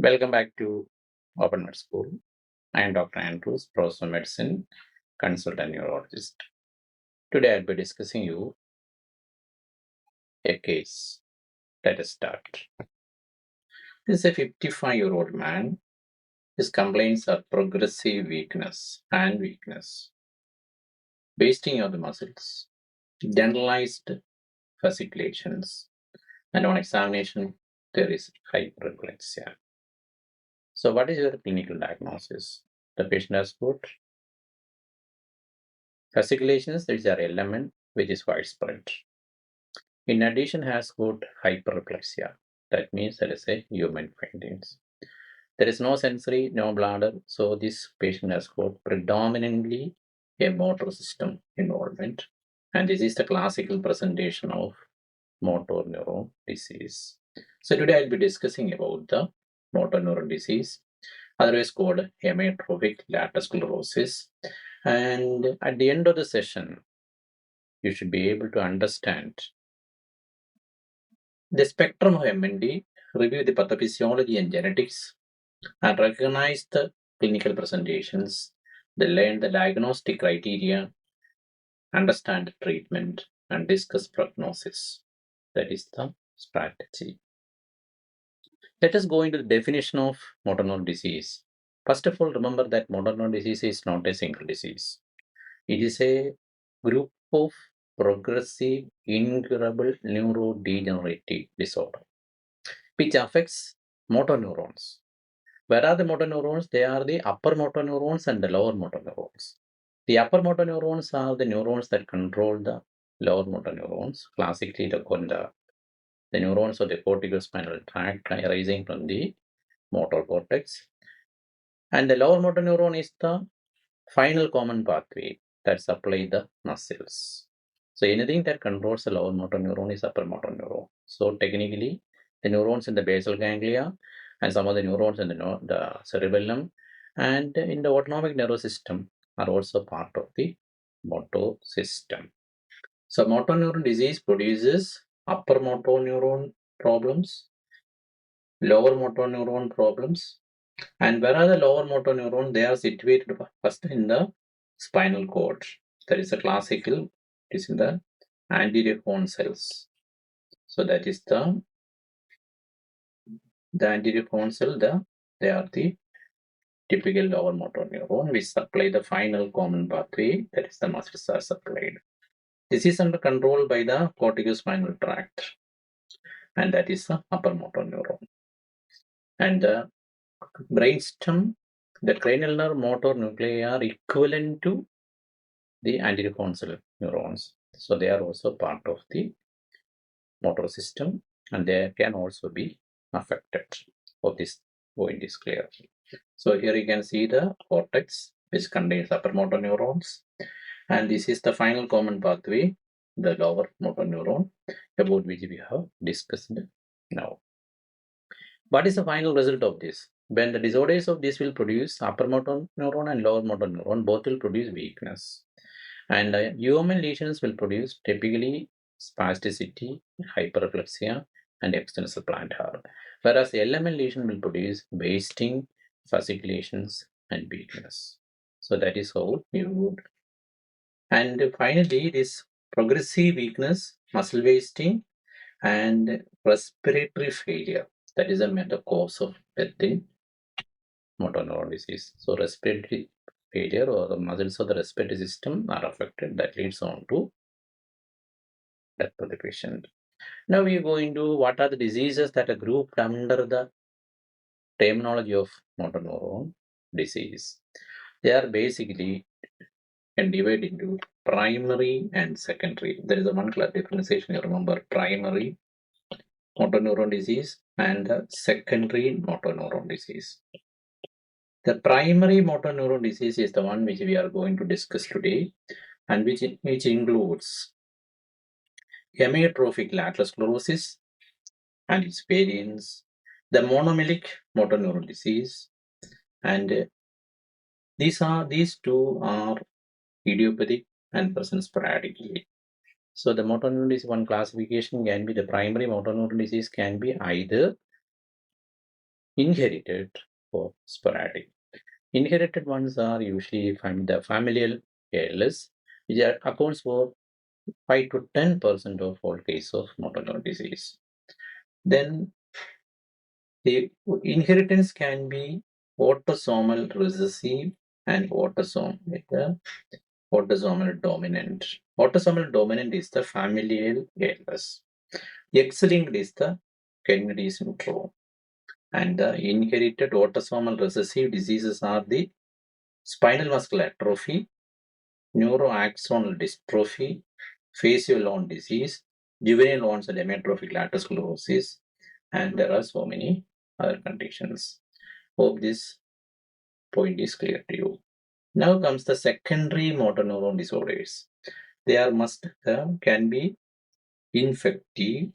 Welcome back to Open Med School. I am Dr. Andrews, Professor of Medicine, Consultant Neurologist. Today I'll be discussing you a case. Let us start. This is a 55-year-old man. His complaints are progressive weakness, hand weakness, wasting of the muscles, generalized fasciculations, and on examination there is hyperplasia. So what is your clinical diagnosis? The patient has got fasciculations, which are element which is widespread. In addition, has got hyperplexia. That means there is a human findings. There is no sensory, no bladder, so this patient has got predominantly a motor system involvement. And this is the classical presentation of motor neuron disease. So today I'll be discussing about the motor neuron disease, otherwise called amyotrophic lateral sclerosis. And at the end of the session, you should be able to understand the spectrum of MND, review the pathophysiology and genetics, and recognize the clinical presentations. They learn the diagnostic criteria, understand the treatment, and discuss prognosis. That is the strategy. Let us go into the definition of motor neuron disease. First of all, remember that motor neuron disease is not a single disease. It is a group of progressive, incurable neurodegenerative disorder which affects motor neurons. Where are the motor neurons? They are the upper motor neurons and the lower motor neurons. The upper motor neurons are the neurons that control the lower motor neurons. Classically, the neurons of the corticospinal tract arising from the motor cortex. And the lower motor neuron is the final common pathway that supplies the muscles. So anything that controls the lower motor neuron is upper motor neuron. So technically, the neurons in the basal ganglia and some of the neurons in the cerebellum and in the autonomic nervous system are also part of the motor system. So motor neuron disease produces upper motor neuron problems, lower motor neuron problems, and where are the lower motor neuron? They are situated first in the spinal cord. That is a classical, it is in the anterior horn cells. So that is the anterior horn cell, they are the typical lower motor neuron which supply the final common pathway, that is the muscles are supplied. This is under control by the corticospinal tract, and that is the upper motor neuron. And the brainstem, the cranial nerve motor nuclei are equivalent to the anterior horn cell neurons. So they are also part of the motor system and they can also be affected. Hope this point is clear. So here you can see the cortex which contains upper motor neurons, and this is the final common pathway, the lower motor neuron, about which we have discussed now. What is the final result of this? When the disorders of this will produce upper motor neuron and lower motor neuron, both will produce weakness. And human lesions will produce typically spasticity, hyperplexia, and extensor plantar. Whereas LML lesion will produce wasting, fasciculations, and weakness. So that is how you would. And finally, this progressive weakness, muscle wasting, and respiratory failure. That is the cause of death in motor neuron disease. So respiratory failure or the muscles of the respiratory system are affected. That leads on to death of the patient. Now we go into what are the diseases that are grouped under the terminology of motor neuron disease. They are basically can divide into primary and secondary. There is a one clear differentiation. You remember primary motor neuron disease and the secondary motor neuron disease. The primary motor neuron disease is the one which we are going to discuss today, and which includes amyotrophic lateral sclerosis and its variants, the monomelic motor neuron disease, and these two are idiopathic and present sporadically. So the motor neuron disease, one classification can be the primary motor neuron disease can be either inherited or sporadic. Inherited ones are usually from the familial ALS, which accounts for 5 to 10% of all cases of motor neuron disease. Then the inheritance can be autosomal recessive and autosomal dominant. Autosomal dominant is the familial ALS. X-linked is the Kennedy syndrome. And the inherited autosomal recessive diseases are the spinal muscular atrophy, neuroaxonal dystrophy, facial lawn disease, juvenile onset amyotrophic lateral sclerosis, and there are so many other conditions. Hope this point is clear to you. Now comes the secondary motor neuron disorders. They are can be infective,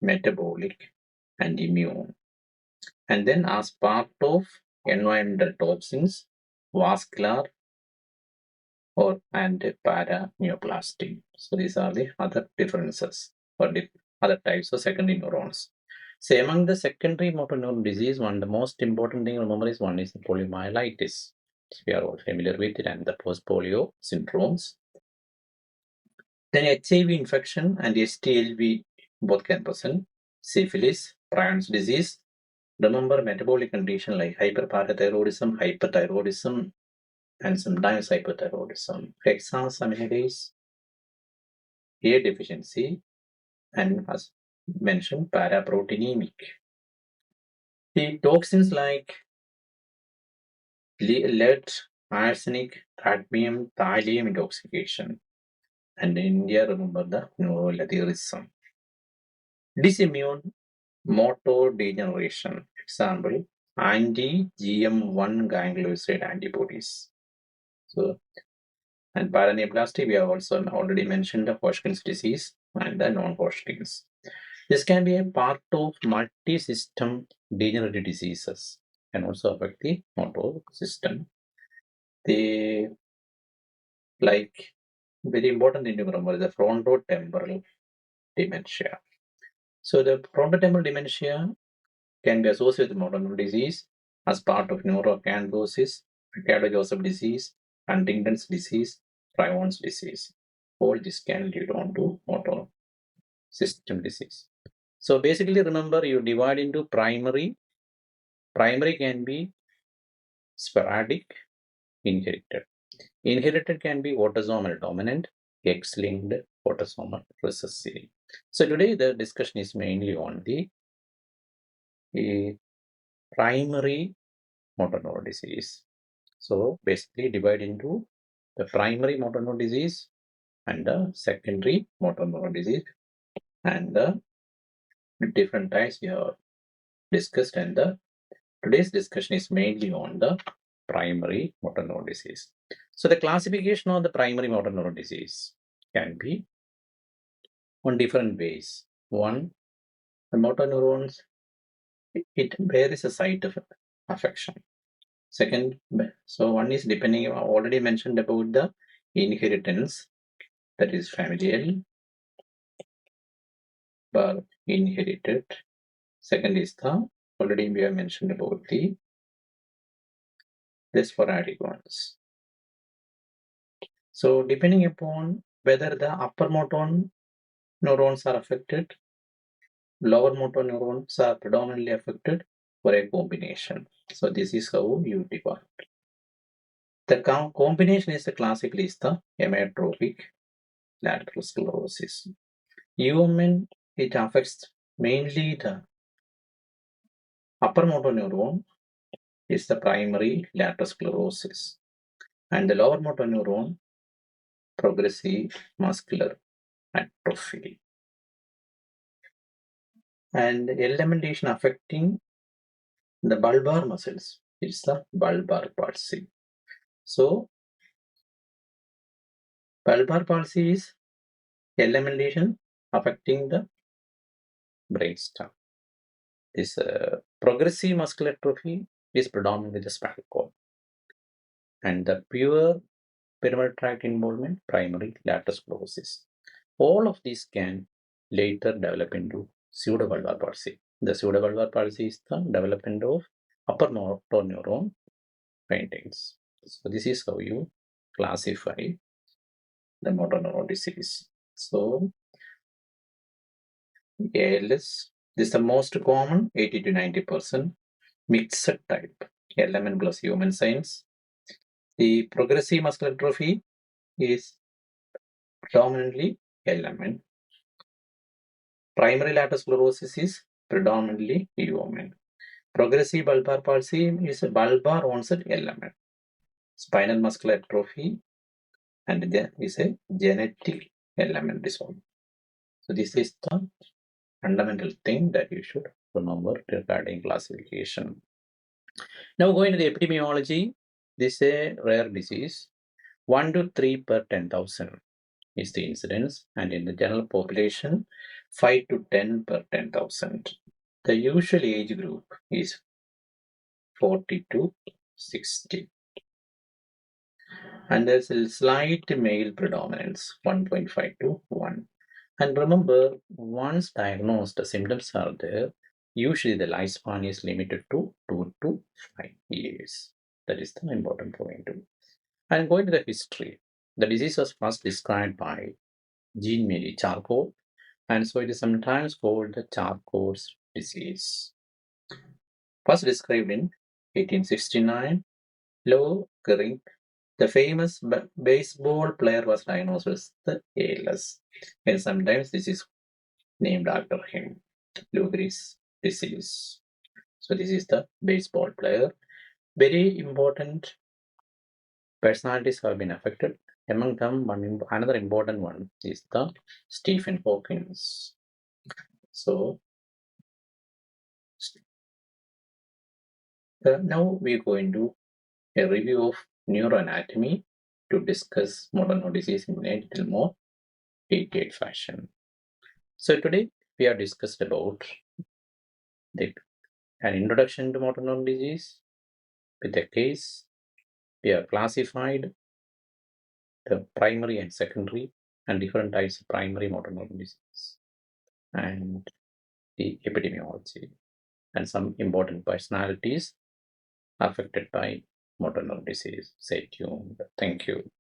metabolic, and immune. And then as part of environmental toxins, vascular and paraneoplastic. So these are the other differences or other types of secondary neurons. So among the secondary motor neuron disease, the most important thing to remember is one is the poliomyelitis. We are all familiar with it, and the post-polio syndromes. Then HIV infection and STLV both can present. Syphilis, Bryan's disease. Remember metabolic condition like hyperparathyroidism, hyperthyroidism, and sometimes hypothyroidism. Hexasaminidase, A deficiency, and as mentioned, paraproteinemic. The toxins like lead, arsenic, cadmium, thallium intoxication. And in India, remember the neurolethyrism. Disimmune motor degeneration. Example, anti-GM1 ganglioside antibodies. So, and paraneoplasty, we have also already mentioned the Hodgkin's disease and the non-Hodgkin's. This can be a part of multi-system degenerative diseases and also affect the motor system. The very important thing to remember is the frontotemporal dementia. So the frontotemporal dementia can be associated with motor neuron disease as part of neuroacanthosis, Joseph disease, Huntington's disease, Tyrone disease. All this can lead on to motor system disease. So basically, remember, you divide into primary. Primary can be sporadic, inherited. Inherited can be autosomal dominant, X-linked, autosomal recessive. So today the discussion is mainly on the primary motor neuron disease. So basically divide into the primary motor neuron disease and the secondary motor neuron disease, and the different types we have discussed, and today's discussion is mainly on the primary motor neuron disease. So the classification of the primary motor neuron disease can be on different ways. One, the motor neurons, where is the site of affection? Second, so one is depending, I already mentioned about the inheritance, that is familial, but inherited. Second is already we have mentioned about the sporadic ones. So depending upon whether the upper motor neurons are affected, lower motor neurons are predominantly affected, or a combination. So this is how you divide. The combination is classically the amyotrophic lateral sclerosis. Human, it affects mainly the upper motor neuron is the primary lateral sclerosis, and the lower motor neuron progressive muscular atrophy. And elementation affecting the bulbar muscles, it's the bulbar palsy. So bulbar palsy is elementation affecting the brainstem. This progressive muscular atrophy is predominantly the spinal cord, and the pure pyramidal tract involvement, primary lateral sclerosis. All of these can later develop into pseudobulbar palsy. The pseudobulbar palsy is the development of upper motor neuron findings. So this is how you classify the motor neuron disease. So ALS, this is the most common, 80 to 90%, mixed type, LMN plus human signs. The progressive muscular atrophy is predominantly LMN. Primary lateral sclerosis is predominantly human. Progressive bulbar palsy is a bulbar onset LMN. Spinal muscular atrophy and there is a genetic LMN disorder. So this is the fundamental thing that you should remember regarding classification. Now going to the epidemiology, this is a rare disease. 1 to 3 per 10,000 is the incidence, and in the general population, 5 to 10 per 10,000. The usual age group is 40 to 60. And there's a slight male predominance, 1.5 to 1. And remember, once diagnosed, the symptoms are there. Usually, the lifespan is limited to 2 to 5 years. That is the important point. And going to the history, the disease was first described by Jean-Marie Charcot, and so it is sometimes called the Charcot's disease. First described in 1869, Lou Gehrig, the famous baseball player, was diagnosed with the ALS, and sometimes this is named after him, Lou Gehrig's disease. So this is the baseball player. Very important personalities have been affected. Among them, another important one is the Stephen Hawking. So now we're going to a review of neuroanatomy to discuss motor neuron disease in a little more detailed fashion. So today we have discussed about an introduction to motor neuron disease. With the case, we have classified the primary and secondary and different types of primary motor neuron disease and the epidemiology and some important personalities affected by motor neuron disease. Stay tuned. Thank you.